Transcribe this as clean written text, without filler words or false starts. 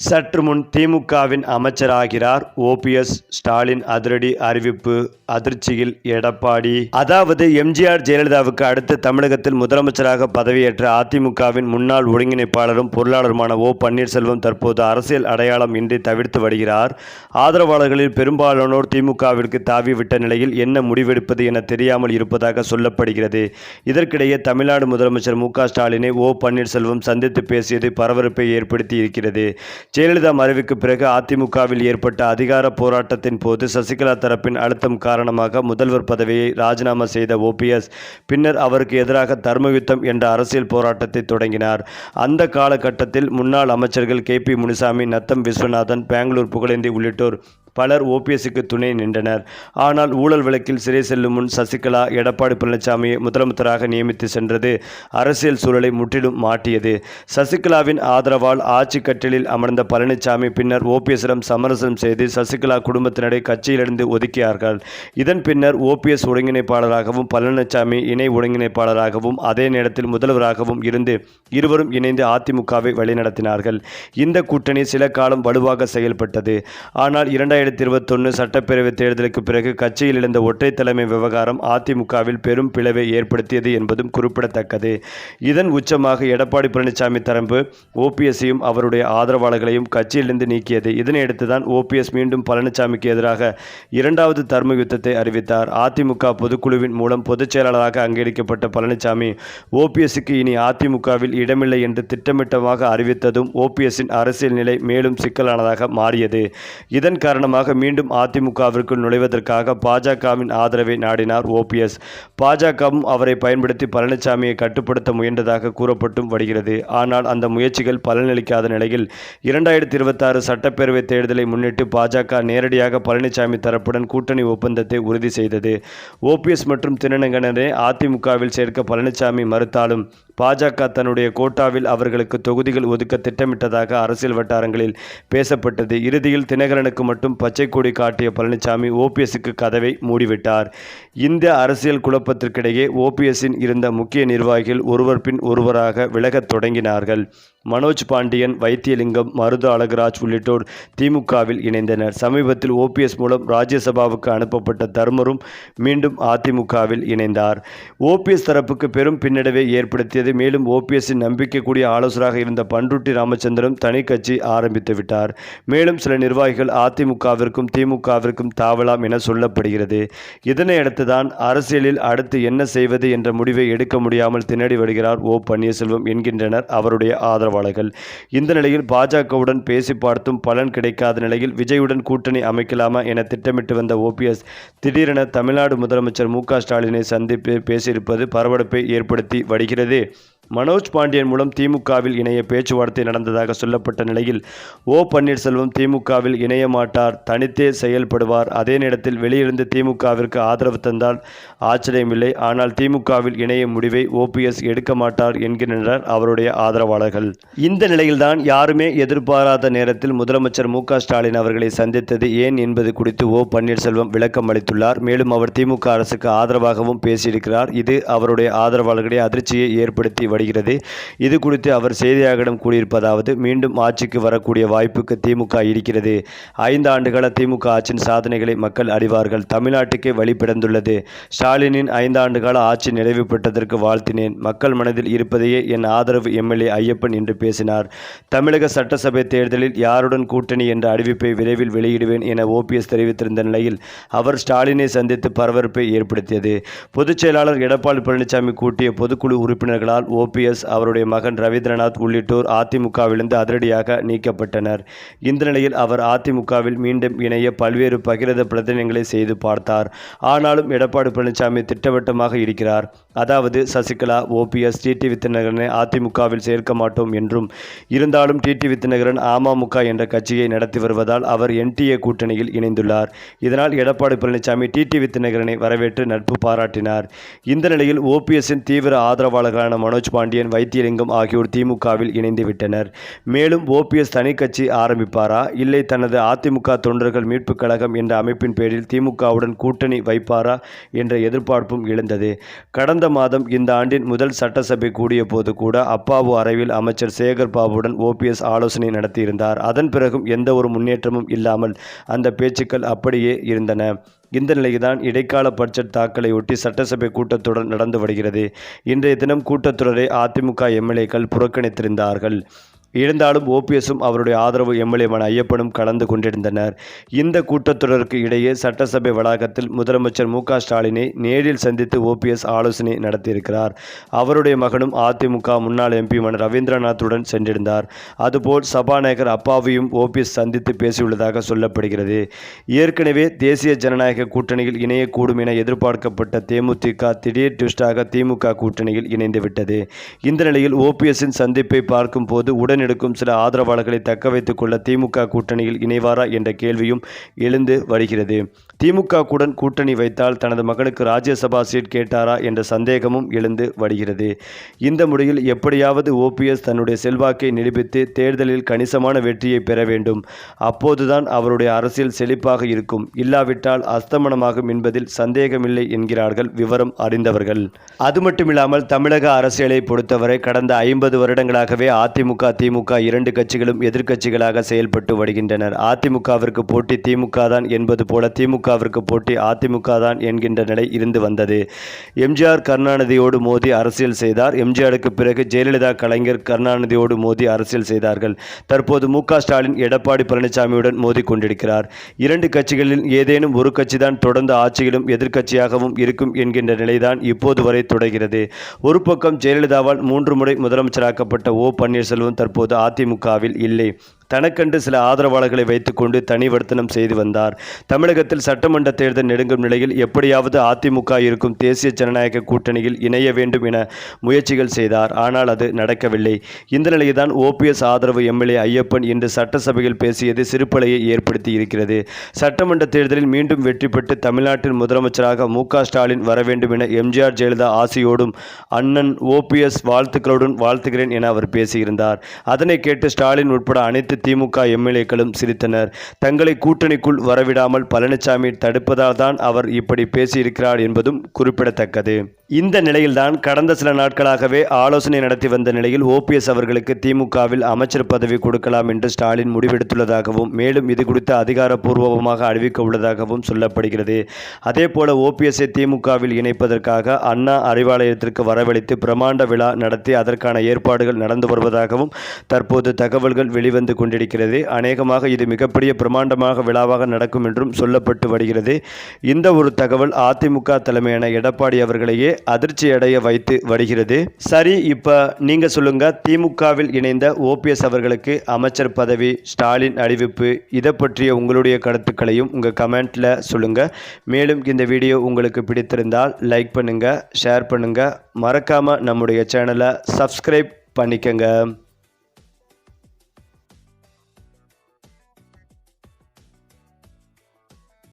சற்று முன் திமுகவின் அமைச்சராகிறார் ஓபிஎஸ். ஸ்டாலின் அதிரடி அறிவிப்பு. அதிர்ச்சியில் எடப்பாடி. அதாவது எம்ஜிஆர் ஜெயலலிதாவுக்கு அடுத்து தமிழகத்தில் முதலமைச்சராக பதவியேற்ற அதிமுகவின் முன்னாள் ஒருங்கிணைப்பாளரும் பொருளாளருமான ஓ பன்னீர்செல்வம் தற்போது அரசியல் அடையாளம் இன்றி தவிர்த்து வருகிறார். ஆதரவாளர்களில் பெரும்பாலானோர் திமுகவிற்கு தாவிவிட்ட நிலையில் என்ன முடிவெடுப்பது என தெரியாமல் இருப்பதாக சொல்லப்படுகிறது. இதற்கிடையே தமிழ்நாடு முதலமைச்சர் மு.க. ஸ்டாலினை ஓ பன்னீர்செல்வம் சந்தித்து பேசியது பரபரப்பை ஏற்படுத்தி இருக்கிறது. ஜெயலலிதா மறைவுக்கு பிறகு அதிமுகவில் ஏற்பட்ட அதிகார போராட்டத்தின் போது சசிகலா தரப்பின் அழுத்தம் காரணமாக முதல்வர் பதவியை ராஜினாமா செய்த ஓபிஎஸ் பின்னர் அவருக்கு எதிராக தர்மயுத்தம் என்ற அரசியல் போராட்டத்தை தொடங்கினார். அந்த காலகட்டத்தில் முன்னாள் அமைச்சர்கள் கே.பி. முனுசாமி, நத்தம் விஸ்வநாதன், பெங்களூர் புகழேந்தி உள்ளிட்டோர் பலர் ஓபிஎஸ்க்கு துணை நின்றனர். ஆனால் ஊழல் வழக்கில் சிறை செல்லும் முன் சசிகலா எடப்பாடி பழனிசாமியை முதலமைச்சராக நியமித்து சென்றது அரசியல் சூழலை முற்றிலும் மாற்றியது. சசிகலாவின் ஆதரவால் ஆட்சி கட்டிலில் அமர்ந்த பழனிசாமி பின்னர் ஓபிஎஸ்ஸிடம் சமரசம் செய்து சசிகலா குடும்பத்தினரை கட்சியிலிருந்து ஒதுக்கியார்கள். இதன் பின்னர் ஓபிஎஸ் ஒருங்கிணைப்பாளராகவும் பழனிசாமி இணை ஒருங்கிணைப்பாளராகவும் அதே நேரத்தில் முதல்வராகவும் இருந்து இருவரும் இணைந்து அதிமுகவை வழிநடத்தினார்கள். இந்த கூட்டணி சில காலம் வலுவாக செயல்பட்டது. ஆனால் 2021 சட்டப்பேரவை தேர்தலுக்கு பிறகு கட்சியில் இழந்த ஒற்றை தலைமை விவகாரம் அதிமுகவில் பெரும் பிளவை ஏற்படுத்தியது என்பதும் குறிப்பிடத்தக்கது. இதன் உச்சமாக எடப்பாடி பழனிசாமி தரப்பு ஓபிஎஸ்ஸையும் அவருடைய ஆதரவாளர்களையும் கட்சியிலிருந்து நீக்கியது. இதனையடுத்துதான் ஓபிஎஸ் மீண்டும் பழனிசாமிக்கு எதிராக இரண்டாவது தர்ம யுத்தத்தை அறிவித்தார். அதிமுக பொதுக்குழுவின் மூலம் பொதுச் செயலாளராக அங்கீகரிக்கப்பட்ட பழனிசாமி ஓபிஎஸ்க்கு இனி அதிமுகவில் இடமில்லை என்று திட்டமிட்டமாக அறிவித்ததும் ஓபிஎஸ்ஸின் அரசியல் நிலை மேலும் சிக்கலானதாக மாறியது. இதன் காரணமாக மீண்டும் அதிமுகவிற்குள் நுழைவதற்காக பாஜகவின் ஆதரவை நாடினார் ஓபிஎஸ். பாஜகவும் அவரை பயன்படுத்தி பழனிசாமியை கட்டுப்படுத்த முயன்றதாக கூறப்பட்டும் வருகிறது. ஆனால் அந்த முயற்சிகள் பலனளிக்காத நிலையில் 2026 சட்டப்பேரவை தேர்தலை முன்னிட்டு பாஜக நேரடியாக பழனிசாமி தரப்புடன் கூட்டணி ஒப்பந்தத்தை உறுதி செய்தது. ஓபிஎஸ் மற்றும் திருநங்கனரை அதிமுகவில் சேர்க்க பழனிசாமி மறுத்தாலும் பாஜக தன்னுடைய கோட்டாவில் அவர்களுக்கு தொகுதிகள் ஒதுக்க திட்டமிட்டதாக அரசியல் வட்டாரங்களில் பேசப்பட்டது. இறுதியில் தினகரனுக்கு மட்டும் பச்சை கொடி காட்டிய பழனிசாமி ஓபிஎஸ்க்கு கதவை மூடிவிட்டார். இந்த அரசியல் குழப்பத்திற்கிடையே ஓபிஎஸ்ஸின் இருந்த முக்கிய நிர்வாகிகள் ஒருவர் பின் ஒருவராக விலகத் தொடங்கினார்கள். மனோஜ் பாண்டியன், வைத்தியலிங்கம், மருது அழகுராஜ் உள்ளிட்டோர் திமுகவில் இணைந்தனர். சமீபத்தில் ஓபிஎஸ் மூலம் ராஜ்யசபாவுக்கு அனுப்பப்பட்ட தர்மரும் மீண்டும் அதிமுகவில் இணைந்தார். ஓபிஎஸ் தரப்புக்கு பெரும் பின்னடைவை ஏற்படுத்தியது. மேலும் ஓபிஎஸ்ஸின் நம்பிக்கைக்குரிய ஆலோசகராக இருந்த பண்ருட்டி ராமச்சந்திரன் தனி கட்சி ஆரம்பித்து விட்டார். மேலும் சில நிர்வாகிகள் அதிமுகவிற்கும் திமுகவிற்கும் தாவலாம் என சொல்லப்படுகிறது. இதனையடுத்துதான் அரசியலில் அடுத்து என்ன செய்வது என்ற முடிவை எடுக்க முடியாமல் திணறி வருகிறார் ஓ பன்னீர்செல்வம் என்கின்றனர் அவருடைய ஆதரவாளர்கள். இந்த நிலையில் பாஜகவுடன் பேசி பார்த்தும் பலன் கிடைக்காத நிலையில் விஜயுடன் கூட்டணி அமைக்கலாமா என திட்டமிட்டு வந்த ஓபிஎஸ் திடீரென தமிழ்நாடு முதலமைச்சர் மு.க. ஸ்டாலினை சந்தித்து பேசியிருப்பது பரபரப்பை ஏற்படுத்தி வருகிறது. மனோஜ் பாண்டியன் மூலம் திமுகவில் இணைய பேச்சுவார்த்தை நடந்ததாக சொல்லப்பட்ட நிலையில் ஓ பன்னீர்செல்வம் திமுகவில் இணைய மாட்டார், தனித்தே செயல்படுவார். அதே நேரத்தில் வெளியிருந்து திமுகவிற்கு ஆதரவு தந்தால் ஆச்சரியமில்லை. ஆனால் திமுகவில் இணைய முடிவை ஓபிஎஸ் எடுக்க மாட்டார் என்கின்றனர் அவருடைய ஆதரவாளர்கள். இந்த நிலையில்தான் யாருமே எதிர்பாராத நேரத்தில் முதலமைச்சர் மு.க. ஸ்டாலின் அவர்களை சந்தித்தது ஏன் என்பது குறித்து ஓ பன்னீர்செல்வம் விளக்கம் அளித்துள்ளார். மேலும் அவர் திமுக அரசுக்கு ஆதரவாகவும் பேசியிருக்கிறார். இது அவருடைய ஆதரவாளர்களை அதிர்ச்சியை ஏற்படுத்தி வருகிறது. இது குறித்து அவர் செய்தியாளர்களிடம் கூறியிருப்பதாவது: மீண்டும் ஆட்சிக்கு வரக்கூடிய வாய்ப்புக்கு திமுக இருக்கிறது. 5 ஆண்டுகால திமுக ஆட்சியின் சாதனைகளை மக்கள் அறிவார்கள். தமிழ்நாட்டுக்கே வழி பிறந்துள்ளது. ஸ்டாலினின் 5 ஆண்டுகால ஆட்சி நிறைவு பெற்றதற்கு வாழ்த்தினேன். மக்கள் மனதில் இருப்பதையே என் ஆதரவு எம்எல்ஏ ஐயப்பன் என்று பேசினார். தமிழக சட்டசபை தேர்தலில் யாருடன் கூட்டணி என்ற அறிவிப்பை விரைவில் வெளியிடுவேன் என ஓபிஎஸ் தெரிவித்திருந்த நிலையில் அவர் ஸ்டாலினை சந்தித்து பரபரப்பை ஏற்படுத்தியது. பொதுச் செயலாளர் எடப்பாடி பழனிசாமி கூட்டிய பொதுக்குழு உறுப்பினர்களால் ஓபிஎஸ், அவருடைய மகன் ரவீந்திரநாத் உள்ளிட்டோர் அதிமுகவிலிருந்து அதிரடியாக நீக்கப்பட்டனர். இந்த நிலையில் அவர் அதிமுகவில் மீண்டும் இணைய பல்வேறு பகிரத பிரச்சனைகளை செய்து பார்த்தார். ஆனாலும் எடப்பாடி பழனிசாமி திட்டவட்டமாக இருக்கிறார். அதாவது சசிகலா, ஓபிஎஸ், டிடிவி தினகரனை அதிமுகவில் சேர்க்க மாட்டோம் என்றும், இருந்தாலும் டிடிவி தினகரன் அமமுக என்ற கட்சியை நடத்தி வருவதால் அவர் என்டிஏ கூட்டணியில் இணைந்துள்ளார். இதனால் எடப்பாடி பழனிசாமி டிடிவி தினகரனை வரவேற்று நட்பு பாராட்டினார். இந்த நிலையில் ஓபிஎஸ்ஸின் தீவிர ஆதரவாளர்களான மனோஜ் பாண்டியன், வைத்தியலிங்கம் ஆகியோர் திமுகவில் இணைந்து விட்டனர். மேலும் ஓபிஎஸ் தனி கட்சி ஆரம்பிப்பாரா, இல்லை தனது அதிமுக தொண்டர்கள் மீட்புக் கழகம் என்ற அமைப்பின் பேரில் திமுகவுடன் கூட்டணி வைப்பாரா என்ற எதிர்பார்ப்பும் எழுந்தது. கடந்த மாதம் இந்த ஆண்டின் முதல் சட்டசபை கூடிய போது கூட அப்பாவு அறையில் அமைச்சர் சேகர் பாபுவுடன் ஓபிஎஸ் ஆலோசனை நடத்தியிருந்தார். அதன் பிறகும் எந்த ஒரு முன்னேற்றமும் இல்லாமல் அந்த பேச்சுக்கள் அப்படியே இருந்தன. இந்த நிலையில்தான் இடைக்கால பட்ஜெட் தாக்கலையொட்டி சட்டசபை கூட்டத்தொடர் நடந்து வருகிறது. இன்றைய தினம் கூட்டத்தொடரை அதிமுக எம்எல்ஏக்கள் புறக்கணித்திருந்தார்கள். இருந்தாலும் ஓபிஎஸும் அவருடைய ஆதரவு எம்எல்ஏமான ஐயப்பனும் கலந்து கொண்டிருந்தனர். இந்த கூட்டத்தொடருக்கு இடையே சட்டசபை வளாகத்தில் முதலமைச்சர் மு.க. ஸ்டாலினை நேரில் சந்தித்து ஓபிஎஸ் ஆலோசனை நடத்தியிருக்கிறார். அவருடைய மகனும் அதிமுக முன்னாள் எம்பியுமான ரவீந்திரநாத்துடன் சென்றிருந்தார். அதுபோல் சபாநாயகர் அப்பாவையும் ஓபிஎஸ் சந்தித்து பேசியுள்ளதாக சொல்லப்படுகிறது. ஏற்கனவே தேசிய ஜனநாயக கூட்டணியில் இணையக்கூடும் என எதிர்பார்க்கப்பட்ட தேமுதிக திடீர் ட்விஸ்டாக திமுக கூட்டணியில் இணைந்துவிட்டது. இந்த நிலையில் ஓபிஎஸ்ஸின் சந்திப்பை பார்க்கும் போது உடன் எடுக்கும் சில ஆதரவாளர்களை தக்க வைத்துக் கொள்ள திமுக கூட்டணியில் இணைவாரா என்ற கேள்வியும் எழுந்து வருகிறது. திமுகவுடன் கூட்டணி வைத்தால் தனது மகனுக்கு ராஜ்யசபா சீட் கேட்டாரா என்ற சந்தேகமும் எழுந்து வருகிறது. இந்த முறையில் எப்படியாவது ஓபிஎஸ் தன்னுடைய செல்வாக்கை நிரூபித்து தேர்தலில் கணிசமான வெற்றியை பெற வேண்டும். அப்போதுதான் அவருடைய அரசியல் செழிப்பாக இருக்கும். இல்லாவிட்டால் அஸ்தமனமாகும் என்பதில் சந்தேகமில்லை என்கிறார்கள் விவரம் அறிந்தவர்கள். அது மட்டுமில்லாமல் தமிழக அரசியலை பொறுத்தவரை கடந்த 50 வருடங்களாகவே அதிமுக திமுக இரண்டு கட்சிகளும் எதிர்க்கட்சிகளாக செயல்பட்டு வருகின்றனர். அதிமுகவிற்கு போட்டி திமுக தான் என்பது போல திமுகவிற்கு போட்டி அதிமுக தான் என்கின்ற நிலை இருந்து வந்தது. எம்ஜிஆர் கருணாநிதியோடு மோதி அரசியல் செய்தார். எம்ஜிஆருக்கு பிறகு ஜெயலலிதா கலைஞர் கருணாநிதியோடு மோதி அரசியல் செய்தார்கள். தற்போது மு.க. ஸ்டாலின் எடப்பாடி பழனிசாமியுடன் மோதி கொண்டிருக்கிறார். இரண்டு கட்சிகளில் ஏதேனும் ஒரு கட்சிதான் தொடர்ந்து ஆட்சியிலும் எதிர்க்கட்சியாகவும் இருக்கும் என்கின்ற நிலைதான் இப்போது வரை தொடர்கிறது. ஒரு பக்கம் ஜெயலலிதாவால் 3 முறை முதலமைச்சராக்கப்பட்ட ஓ பன்னீர்செல்வம் தற்போது அதிமுகவில் இல்லை. தனக்கென்று சில ஆதரவாளர்களை வைத்துக்கொண்டு தனிவர்த்தனம் செய்து வந்தார். தமிழகத்தில் சட்டமன்ற தேர்தல் நெருங்கும் நிலையில் எப்படியாவது அதிமுக இருக்கும் தேசிய ஜனநாயக கூட்டணியில் இணைய வேண்டும் என முயற்சிகள் செய்தார். ஆனால் அது நடக்கவில்லை. இந்த நிலையில்தான் ஓபிஎஸ் ஆதரவு எம்எல்ஏ ஐயப்பன் இன்று சட்டசபையில் பேசியது சிறுபலையை ஏற்படுத்தி இருக்கிறது. சட்டமன்ற தேர்தலில் மீண்டும் வெற்றி பெற்று தமிழ்நாட்டின் முதலமைச்சராக மு.க. ஸ்டாலின் வர வேண்டும் என எம்ஜிஆர் ஜெயலலிதா ஆசையோடும் அண்ணன் ஓபிஎஸ் வாழ்த்துக்களுடன் வாழ்த்துகிறேன் என அவர் பேசியிருந்தார். அதனை கேட்டு ஸ்டாலின் உட்பட அனைத்து திமுக எம்எல்ஏக்களும் சிரித்தனர். தங்களை கூட்டணிக்குள் வரவிடாமல் பழனிசாமி தடுப்பதால் தான் அவர் இப்படி பேசியிருக்கிறார் என்பதும் குறிப்பிடத்தக்கது. இந்த நிலையில்தான் கடந்த சில நாட்களாகவே ஆலோசனை நடத்தி வந்த நிலையில் ஓபிஎஸ் அவர்களுக்கு திமுகவில் அமைச்சர் பதவி கொடுக்கலாம் என்று ஸ்டாலின் முடிவெடுத்துள்ளதாகவும் மேலும் இது குறித்து அதிகாரப்பூர்வமாக அறிவிக்க உள்ளதாகவும் சொல்லப்படுகிறது. அதேபோல ஓபிஎஸ்ஐ திமுகவில் இணைப்பதற்காக அண்ணா அறிவாலயத்திற்கு வரவழைத்து பிரமாண்ட விழா நடத்தி அதற்கான ஏற்பாடுகள் நடந்து வருவதாகவும் தற்போது தகவல்கள் வெளிவந்து கொண்டிருக்கிறது. அநேகமாக இது மிகப்பெரிய பிரமாண்டமாக விழாவாக நடக்கும் என்றும் சொல்லப்பட்டு வருகிறது. இந்த ஒரு தகவல் அதிமுக தலைமையான எடப்பாடி அவர்களையே அதிர்ச்சி அடைய வைத்து வருகிறது. சரி, இப்ப நீங்க சொல்லுங்க, திமுகவில் இணைந்த ஓபிஎஸ் அவர்களுக்கு அமைச்சர் பதவி ஸ்டாலின் அறிவிப்பு, இதை பற்றிய உங்களுடைய கருத்துக்களையும் உங்க கமெண்ட்ல சொல்லுங்க. மேலும் இந்த வீடியோ உங்களுக்கு பிடித்திருந்தால் லைக் பண்ணுங்க, ஷேர் பண்ணுங்க, மறக்காம நம்முடைய சேனலை சப்ஸ்கிரைப் பண்ணிக்கங்க.